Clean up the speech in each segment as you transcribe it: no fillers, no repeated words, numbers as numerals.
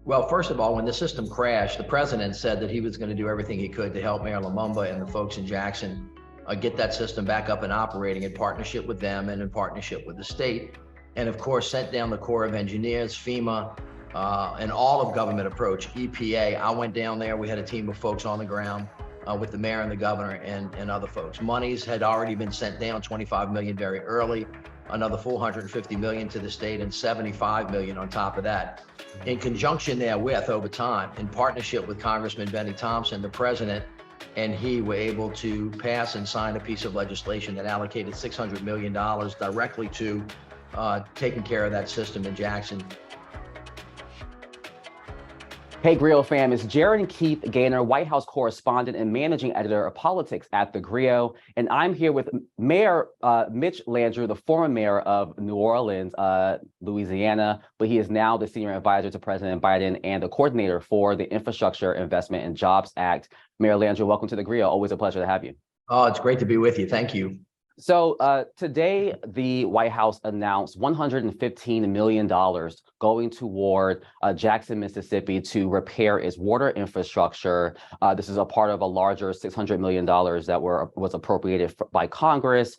Well, first of all, when the system crashed, the president said that he was going to do everything he could to help Mayor Lumumba and the folks in Jackson get that system back up and operating in partnership with them and in partnership with the state. And of course, sent down the Corps of Engineers, FEMA, and all of government approach, EPA. I went down there. We had a team of folks on the ground with the mayor and the governor and other folks. Monies had already been sent down, 25 million very early, another 450 million to the state and 75 million on top of that. In conjunction therewith, over time, in partnership with Congressman Benny Thompson, the president and he were able to pass and sign a piece of legislation that allocated $600 million directly to taking care of that system in Jackson. Hey, TheGrio fam, it's Gerren Keith Gaynor, White House correspondent and managing editor of politics at TheGrio. And I'm here with Mayor Mitch Landrieu, the former mayor of New Orleans, Louisiana, but he is now the senior advisor to President Biden and the coordinator for the Infrastructure Investment and Jobs Act. Mayor Landrieu, welcome to TheGrio. Always a pleasure to have you. Oh, it's great to be with you. Thank you. So today, the White House announced $115 million going toward Jackson, Mississippi to repair its water infrastructure. This is a part of a larger $600 million that was appropriated by Congress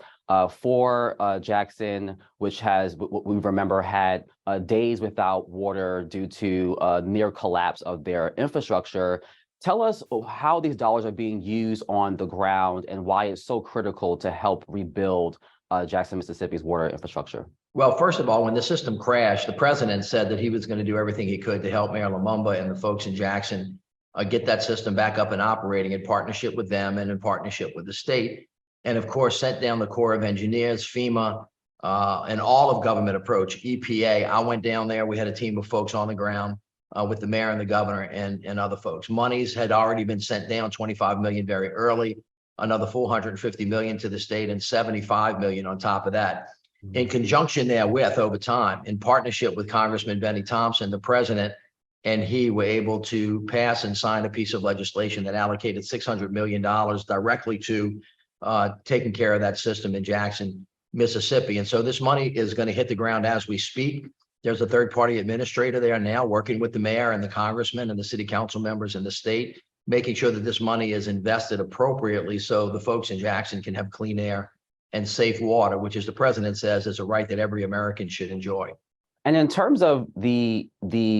for Jackson, which has, we remember, had days without water due to near collapse of their infrastructure. Tell us how these dollars are being used on the ground and why it's so critical to help rebuild Jackson, Mississippi's water infrastructure. Well, first of all, when the system crashed, the president said that he was going to do everything he could to help Mayor Lumumba and the folks in Jackson get that system back up and operating in partnership with them and in partnership with the state. And of course, sent down the Corps of Engineers, FEMA, and all of government approach, EPA. I went down there. We had a team of folks on the ground with the mayor and the governor and other folks. Monies had already been sent down, 25 million very early, another 450 million to the state and 75 million on top of that. In conjunction therewith, over time, in partnership with Congressman Benny Thompson, the president and he were able to pass and sign a piece of legislation that allocated $600 million directly to taking care of that system in Jackson, Mississippi. And so this money is going to hit the ground as we speak. There's a third-party administrator there now working with the mayor and the congressman and the city council members in the state, making sure that this money is invested appropriately so the folks in Jackson can have clean air and safe water, which, as the president says, is a right that every American should enjoy. And in terms of the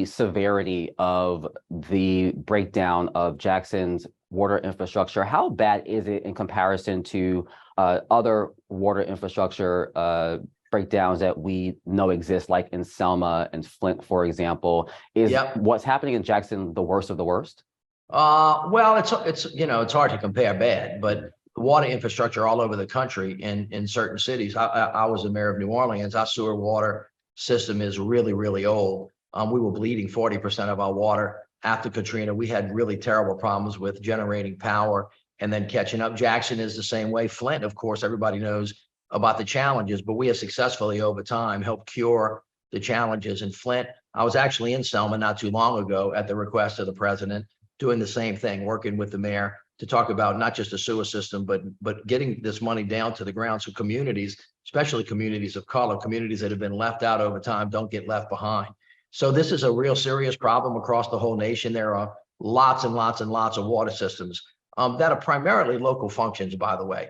severity of the breakdown of Jackson's water infrastructure, how bad is it in comparison to other water infrastructure breakdowns that we know exist, like in Selma and Flint, for example? Is what's happening in Jackson the worst of the worst? Well, it's hard to compare bad, but the water infrastructure all over the country in certain cities. I was the mayor of New Orleans. Our sewer water system is really, really old. We were bleeding 40% of our water after Katrina. We had really terrible problems with generating power and then catching up. Jackson is the same way. Flint, of course, everybody knows about the challenges, but we have successfully over time helped cure the challenges in Flint. I was actually in Selma not too long ago at the request of the president, doing the same thing, working with the mayor to talk about not just the sewer system, but getting this money down to the ground so communities, especially communities of color, communities that have been left out over time, don't get left behind. So this is a real serious problem across the whole nation. There are lots and lots and lots of water systems that are primarily local functions, by the way.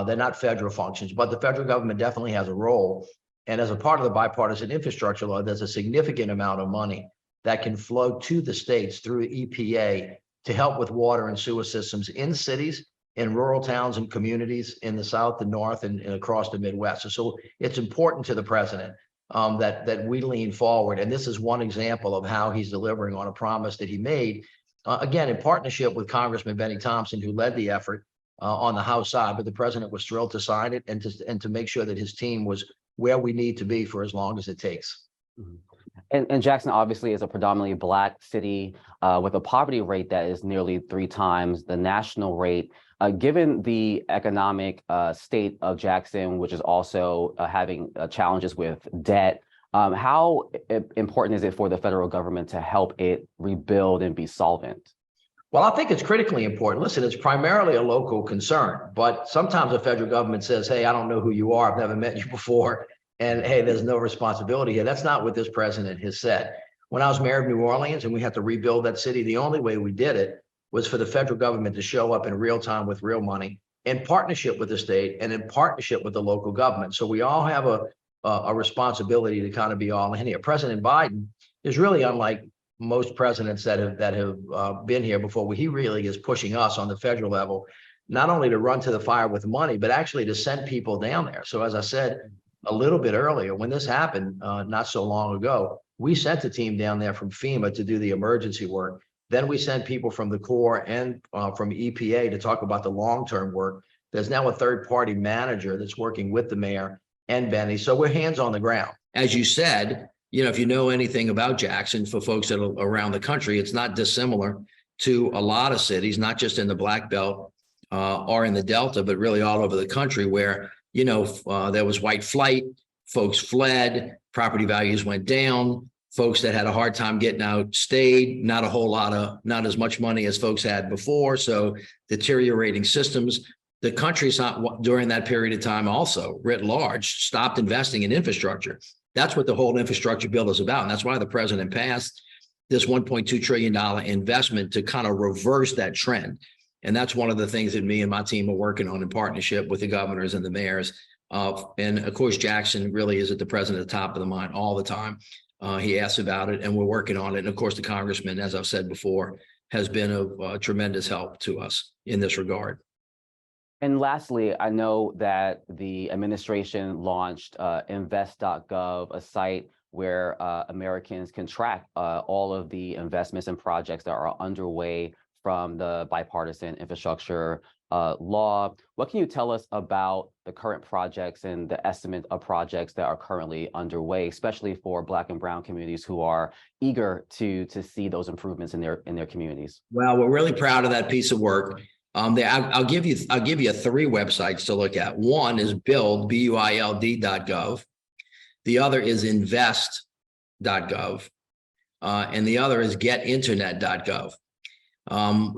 They're not federal functions, but the federal government definitely has a role. And as a part of the bipartisan infrastructure law, there's a significant amount of money that can flow to the states through EPA to help with water and sewer systems in cities, in rural towns and communities in the South, the North, and across the Midwest. So it's important to the president that we lean forward. And this is one example of how he's delivering on a promise that he made, again, in partnership with Congressman Benny Thompson, who led the effort on the House side, but the president was thrilled to sign it and to make sure that his team was where we need to be for as long as it takes. And Jackson obviously is a predominantly Black city with a poverty rate that is nearly 3 times the national rate. Given the economic state of Jackson, which is also having challenges with debt, how important is it for the federal government to help it rebuild and be solvent? Well, I think it's critically important. Listen, it's primarily a local concern, but sometimes the federal government says, hey, I don't know who you are. I've never met you before. And hey, there's no responsibility here. That's not what this president has said. when I was mayor of New Orleans and we had to rebuild that city, the only way we did it was for the federal government to show up in real time with real money in partnership with the state and in partnership with the local government. So we all have a responsibility to kind of be all in here. President Biden is really unlike most presidents that have been here before. He really is pushing us on the federal level, not only to run to the fire with money, but actually to send people down there. So as I said a little bit earlier, when this happened not so long ago, we sent a team down there from FEMA to do the emergency work. Then we sent people from the Corps and from EPA to talk about the long-term work. There's now a third-party manager that's working with the mayor and Benny. So we're hands on the ground. As you said, you know, if you know anything about Jackson, for folks that are around the country, it's not dissimilar to a lot of cities, not just in the Black Belt or in the Delta, but really all over the country where, you know, there was white flight, folks fled, property values went down, folks that had a hard time getting out stayed, not as much money as folks had before. So deteriorating systems. The country's not, during that period of time also, writ large, stopped investing in infrastructure. That's what the whole infrastructure bill is about. And that's why the president passed this $1.2 trillion investment to kind of reverse that trend. And that's one of the things that me and my team are working on in partnership with the governors and the mayors. And of course, Jackson really is at the president at the top of the mind all the time. He asks about it and we're working on it. And of course, the congressman, as I've said before, has been of tremendous help to us in this regard. And lastly, I know that the administration launched invest.gov, a site where Americans can track all of the investments and projects that are underway from the bipartisan infrastructure law. What can you tell us about the current projects and the estimate of projects that are currently underway, especially for Black and Brown communities who are eager to see those improvements in their communities? Well, we're really proud of that piece of work. I'll give you 3 websites to look at. One is build.gov. The other is invest.gov. And the other is getinternet.gov.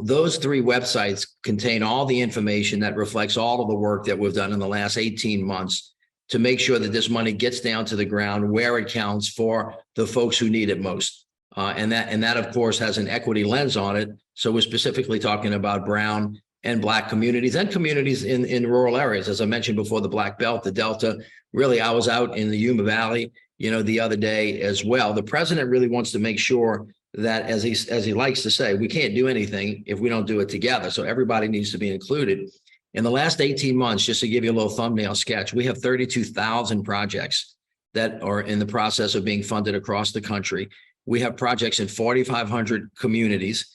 Those 3 websites contain all the information that reflects all of the work that we've done in the last 18 months to make sure that this money gets down to the ground where it counts for the folks who need it most. And that, of course, has an equity lens on it. So we're specifically talking about Brown and Black communities and communities in rural areas. As I mentioned before, the Black Belt, the Delta. Really, I was out in the Yuma Valley, the other day as well. The president really wants to make sure that, as he likes to say, we can't do anything if we don't do it together. So everybody needs to be included. In the last 18 months, just to give you a little thumbnail sketch, we have 32,000 projects that are in the process of being funded across the country. We have projects in 4,500 communities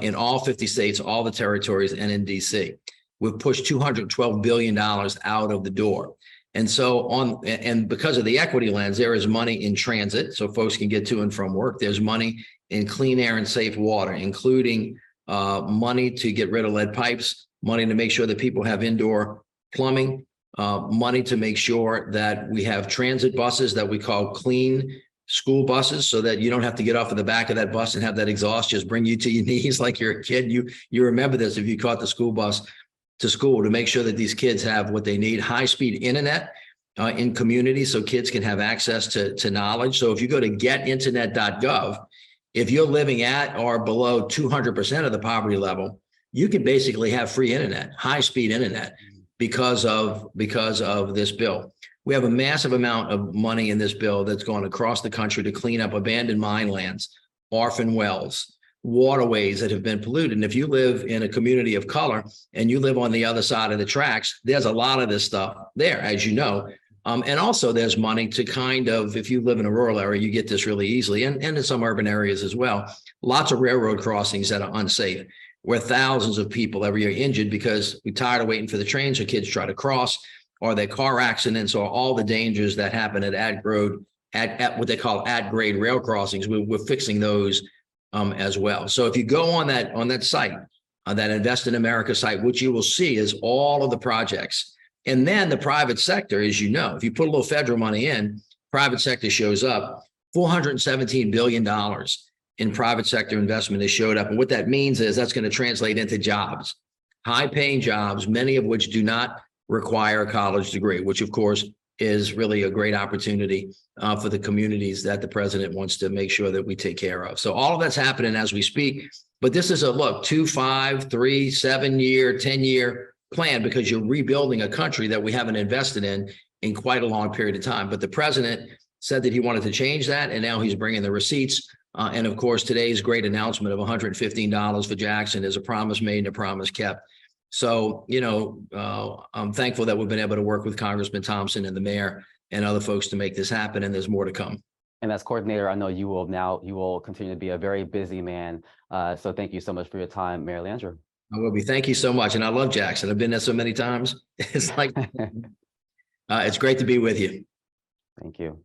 in all 50 states, all the territories, and in DC. We've pushed $212 billion out of the door. And so and because of the equity lens, there is money in transit, so folks can get to and from work. There's money in clean air and safe water, including money to get rid of lead pipes, money to make sure that people have indoor plumbing, money to make sure that we have transit buses that we call clean school buses, so that you don't have to get off of the back of that bus and have that exhaust just bring you to your knees like you're a kid. You remember this if you caught the school bus to school, to make sure that these kids have what they need: high-speed internet in communities so kids can have access to knowledge. So if you go to getinternet.gov, if you're living at or below 200% of the poverty level, you can basically have free internet, high-speed internet, because of this bill. We have a massive amount of money in this bill that's gone across the country to clean up abandoned mine lands, orphan wells, waterways that have been polluted. And if you live in a community of color and you live on the other side of the tracks, there's a lot of this stuff there, as you know. And also there's money to kind of, if you live in a rural area, you get this really easily, and in some urban areas as well. Lots of railroad crossings that are unsafe, where thousands of people every year injured because we're tired of waiting for the trains, or kids try to cross, or their car accidents, or all the dangers that happen at what they call at-grade rail crossings. We're fixing those as well. So if you go on that site, that Invest in America site, what you will see is all of the projects. And then the private sector, as you know, if you put a little federal money in, private sector shows up. $417 billion in private sector investment has showed up. And what that means is that's going to translate into jobs, high-paying jobs, many of which do not require a college degree, which of course is really a great opportunity for the communities that the president wants to make sure that we take care of. So all of that's happening as we speak. But this is a look, 2, 5, 3, 7 year, 10-year plan, because you're rebuilding a country that we haven't invested in quite a long period of time. But the president said that he wanted to change that, and now he's bringing the receipts. And of course, today's great announcement of $115 for Jackson is a promise made and a promise kept. So, I'm thankful that we've been able to work with Congressman Thompson and the mayor and other folks to make this happen, and there's more to come. And as coordinator, I know you will continue to be a very busy man. So thank you so much for your time, Mayor Landrieu. I will be. Thank you so much. And I love Jackson. I've been there so many times. It's like, it's great to be with you. Thank you.